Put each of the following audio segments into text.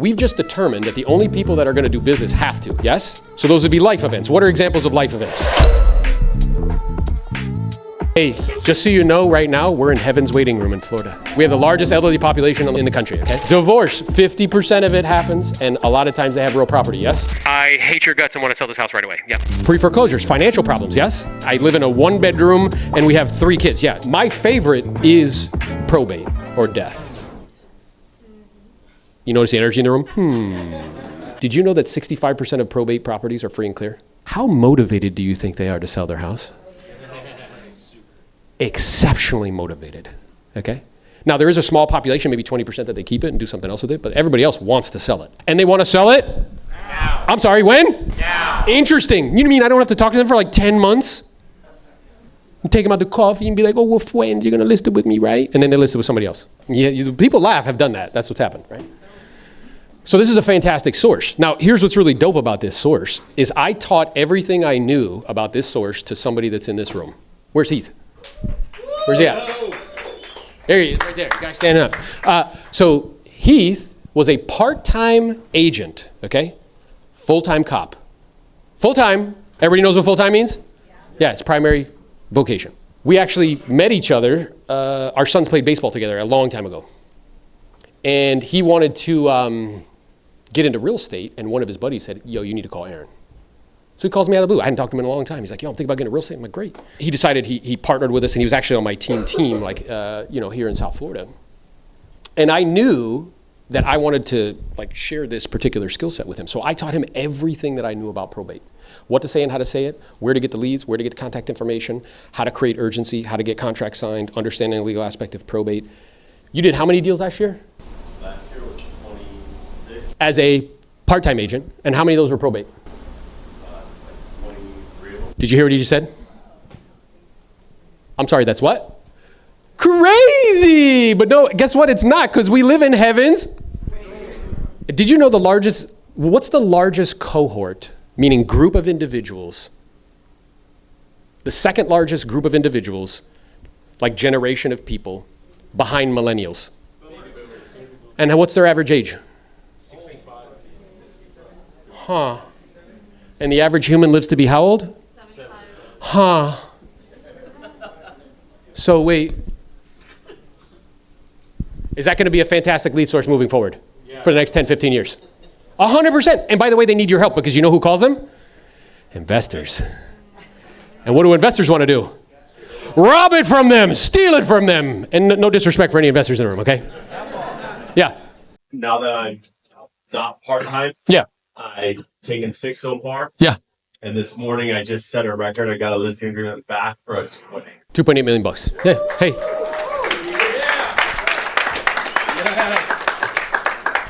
we've just determined that the only people that are going to do business have to, yes? So those would be life events. What are examples of life events? Hey, just so you know, right now, we're in heaven's waiting room in Florida. We have the largest elderly population in the country, okay? Divorce, 50% of it happens, and a lot of times they have real property, yes? I hate your guts and want to sell this house right away, yeah. Pre-foreclosures, financial problems, yes? I live in a 1-bedroom and we have 3 kids, yeah. My favorite is probate or death. You notice the energy in the room? Did you know that 65% of probate properties are free and clear? How motivated do you think they are to sell their house? Exceptionally motivated, okay? Now, there is a small population, maybe 20% that they keep it and do something else with it, but everybody else wants to sell it. And they want to sell it? Now. I'm sorry, when? Now. Interesting. You mean I don't have to talk to them for like 10 months? And take them out to coffee and be like, oh, we're friends, you're going to list it with me, right? And then they list it with somebody else. Yeah, people laugh, have done that. That's what's happened, right? So this is a fantastic source. Now, here's what's really dope about this source, is I taught everything I knew about this source to somebody that's in this room. Where's Heath? Where's he at? There he is, right there. Guy standing up. So Heath was a part-time agent, okay? Full-time cop. Full-time. Everybody knows what full-time means? Yeah, it's primary vocation. We actually met each other. Our sons played baseball together a long time ago. And he wanted to get into real estate, and one of his buddies said, yo, you need to call Aaron. So he calls me out of the blue. I hadn't talked to him in a long time. He's like, yo, I'm thinking about getting into real estate. I'm like, great. He decided he partnered with us, and he was actually on my team, like, here in South Florida. And I knew that I wanted to, like, share this particular skill set with him. So I taught him everything that I knew about probate. What to say and how to say it, where to get the leads, where to get the contact information, how to create urgency, how to get contracts signed, understanding the legal aspect of probate. You did how many deals last year? Last year was 26. As a part-time agent. And how many of those were probate? Did you hear what he just said? I'm sorry, that's what? Crazy! But no, guess what? It's not, because we live in heavens. Did you know what's the largest cohort, meaning group of individuals, the second largest group of individuals, like generation of people, behind millennials? And what's their average age? 65. Huh. And the average human lives to be how old? Huh. So wait, is that going to be a fantastic lead source moving forward for the next 10, 15 years? 100%. And by the way, they need your help, because you know who calls them? Investors. And what do investors want to do? Rob it from them, steal it from them. And no disrespect for any investors in the room, okay? Yeah. Now that I'm not part-time, yeah, I've taken 6 so far. Yeah. And this morning I just set a record. I got a listing agreement back for a 2.8 million bucks. Yeah. Hey.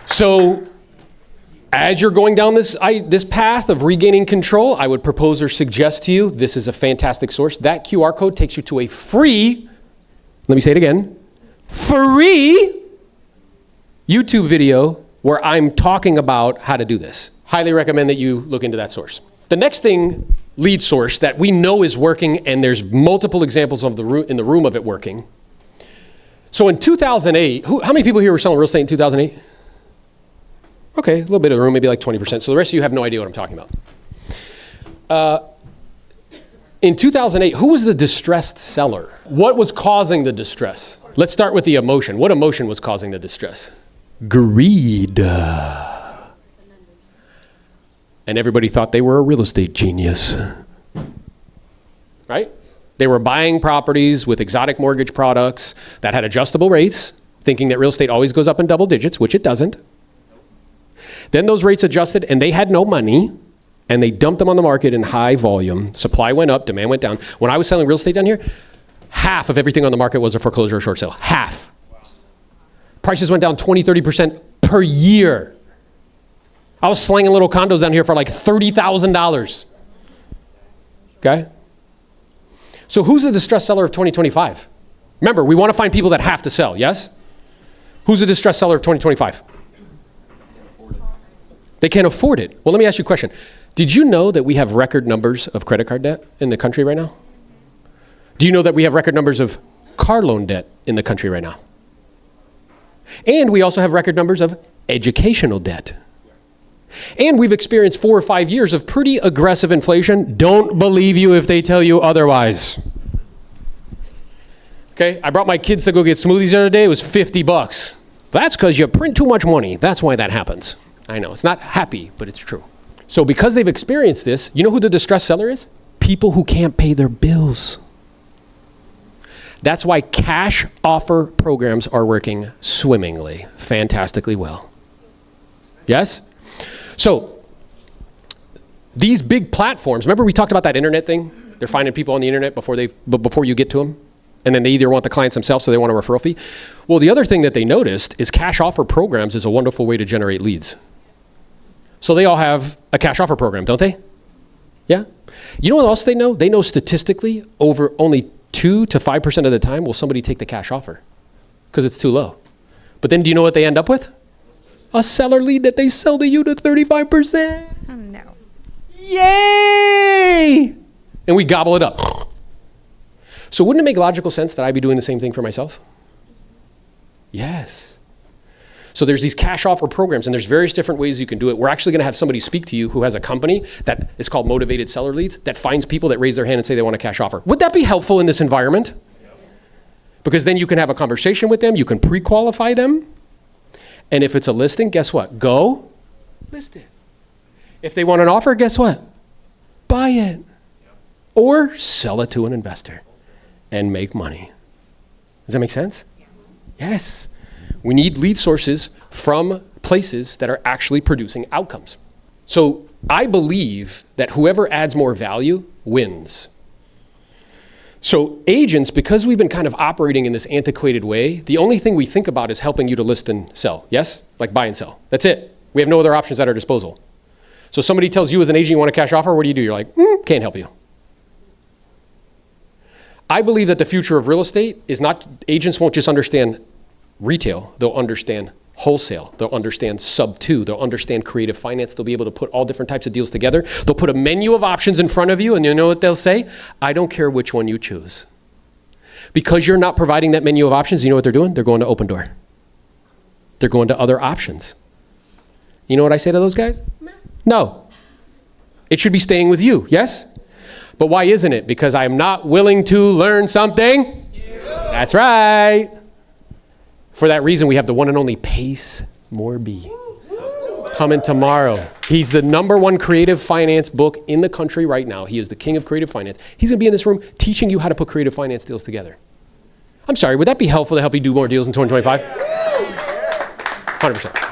So as you're going down this path of regaining control, I would propose or suggest to you, this is a fantastic source. That QR code takes you to a free, let me say it again, free YouTube video where I'm talking about how to do this. Highly recommend that you look into that source. The next thing, lead source, that we know is working, and there's multiple examples of in the room of it working. So in 2008, how many people here were selling real estate in 2008? Okay, a little bit of the room, maybe like 20%. So the rest of you have no idea what I'm talking about. In 2008, who was the distressed seller? What was causing the distress? Let's start with the emotion. What emotion was causing the distress? Greed. And everybody thought they were a real estate genius, right? They were buying properties with exotic mortgage products that had adjustable rates, thinking that real estate always goes up in double digits, which it doesn't. Then those rates adjusted and they had no money, and they dumped them on the market in high volume. Supply went up, demand went down. When I was selling real estate down here, half of everything on the market was a foreclosure or short sale. Half. Prices went down 20, 30% per year. I was slinging little condos down here for like $30,000. Okay? So who's the distressed seller of 2025? Remember, we want to find people that have to sell, yes? Who's the distressed seller of 2025? They can't afford it. Well, let me ask you a question. Did you know that we have record numbers of credit card debt in the country right now? Do you know that we have record numbers of car loan debt in the country right now? And we also have record numbers of educational debt. And we've experienced 4 or 5 years of pretty aggressive inflation. Don't believe you if they tell you otherwise. Okay, I brought my kids to go get smoothies the other day. It was $50. That's because you print too much money. That's why that happens. I know, it's not happy, but it's true. So because they've experienced this, you know who the distressed seller is? People who can't pay their bills. That's why cash offer programs are working swimmingly, fantastically well. Yes? So these big platforms, remember we talked about that internet thing? They're finding people on the internet before you get to them. And then they either want the clients themselves, so they want a referral fee. Well, the other thing that they noticed is cash offer programs is a wonderful way to generate leads. So they all have a cash offer program, don't they? Yeah? You know what else they know? They know statistically over only 2 to 5% of the time will somebody take the cash offer because it's too low. But then do you know what they end up with? A seller lead that they sell to you to 35%. Oh, no. Yay! And we gobble it up. So wouldn't it make logical sense that I be doing the same thing for myself? Yes. So there's these cash offer programs, and there's various different ways you can do it. We're actually going to have somebody speak to you who has a company that is called Motivated Seller Leads that finds people that raise their hand and say they want a cash offer. Would that be helpful in this environment? Because then you can have a conversation with them, you can pre-qualify them, and if it's a listing, guess what? Go list it. If they want an offer, guess what? Buy it. Or sell it to an investor and make money. Does that make sense? Yes. We need lead sources from places that are actually producing outcomes. So I believe that whoever adds more value wins. So agents, because we've been kind of operating in this antiquated way, the only thing we think about is helping you to list and sell. Yes? Like buy and sell. That's it. We have no other options at our disposal. So somebody tells you as an agent you want a cash offer, what do? You're like, can't help you. I believe that the future of real estate is not, agents won't just understand retail, they'll understand wholesale, they'll understand sub 2, they'll understand creative finance, they'll be able to put all different types of deals together. They'll put a menu of options in front of you, and you know what they'll say? I don't care which one you choose. Because you're not providing that menu of options, you know what they're doing? They're going to Open Door. They're going to other options. You know what I say to those guys? No. It should be staying with you, yes? But why isn't it? Because I'm not willing to learn something new. That's right. For that reason, we have the one and only Pace Morby coming tomorrow. He's the #1 creative finance book in the country right now. He is the king of creative finance. He's going to be in this room teaching you how to put creative finance deals together. I'm sorry, would that be helpful to help you do more deals in 2025? 100%.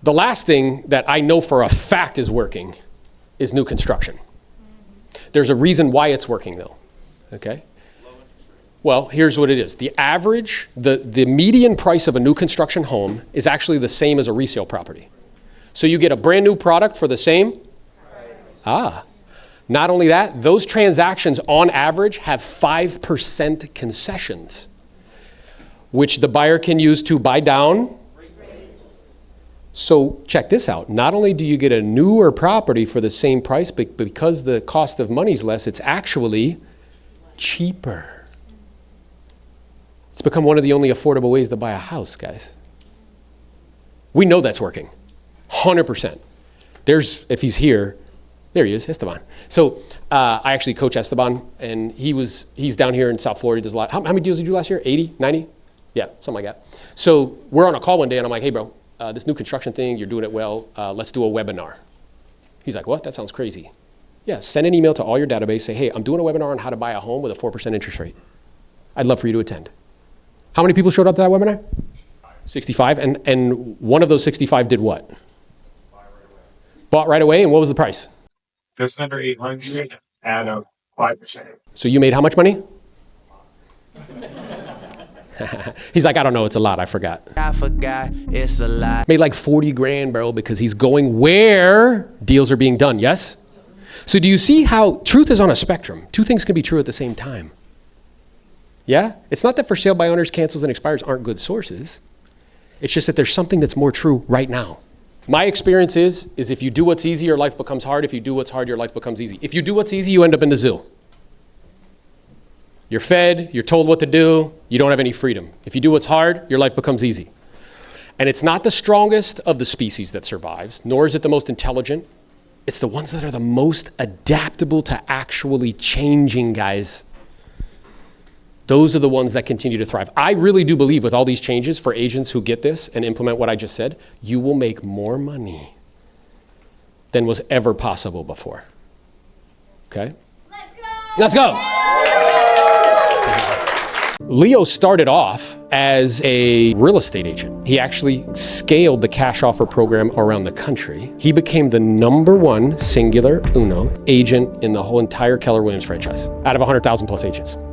The last thing that I know for a fact is working is new construction. There's a reason why it's working though, okay? Well, here's what it is. The average, the median price of a new construction home is actually the same as a resale property. So you get a brand new product for the same? Not only that, those transactions on average have 5% concessions, which the buyer can use to buy down. So check this out. Not only do you get a newer property for the same price, but because the cost of money is less, it's actually cheaper. It's become one of the only affordable ways to buy a house, guys. We know that's working, 100%. If he's here, there he is, Esteban. So I actually coach Esteban, and he's down here in South Florida. He does a lot. How many deals did you do last year? 80, 90? Yeah, something like that. So we're on a call one day, and I'm like, hey, bro, this new construction thing, you're doing it well. Let's do a webinar. He's like, what? That sounds crazy. Yeah, send an email to all your database. Say, hey, I'm doing a webinar on how to buy a home with a 4% interest rate. I'd love for you to attend. How many people showed up to that webinar? 65. And one of those 65 did what? Bought right away. And what was the price? Just under 800 at a 5%. So you made how much money? He's like, I don't know, it's a lot, I forgot. I forgot, it's a lot. Made like 40 grand, bro, because he's going where deals are being done, yes? So do you see how truth is on a spectrum? Two things can be true at the same time. Yeah? It's not that for sale by owners, cancels, and expires aren't good sources. It's just that there's something that's more true right now. My experience is if you do what's easy, your life becomes hard. If you do what's hard, your life becomes easy. If you do what's easy, you end up in the zoo. You're fed, you're told what to do, you don't have any freedom. If you do what's hard, your life becomes easy. And it's not the strongest of the species that survives, nor is it the most intelligent. It's the ones that are the most adaptable to actually changing, guys. Those are the ones that continue to thrive. I really do believe with all these changes for agents who get this and implement what I just said, you will make more money than was ever possible before. Okay? Let's go! Leo started off as a real estate agent. He actually scaled the cash offer program around the country. He became the #1 singular uno agent in the whole entire Keller Williams franchise out of 100,000 plus agents.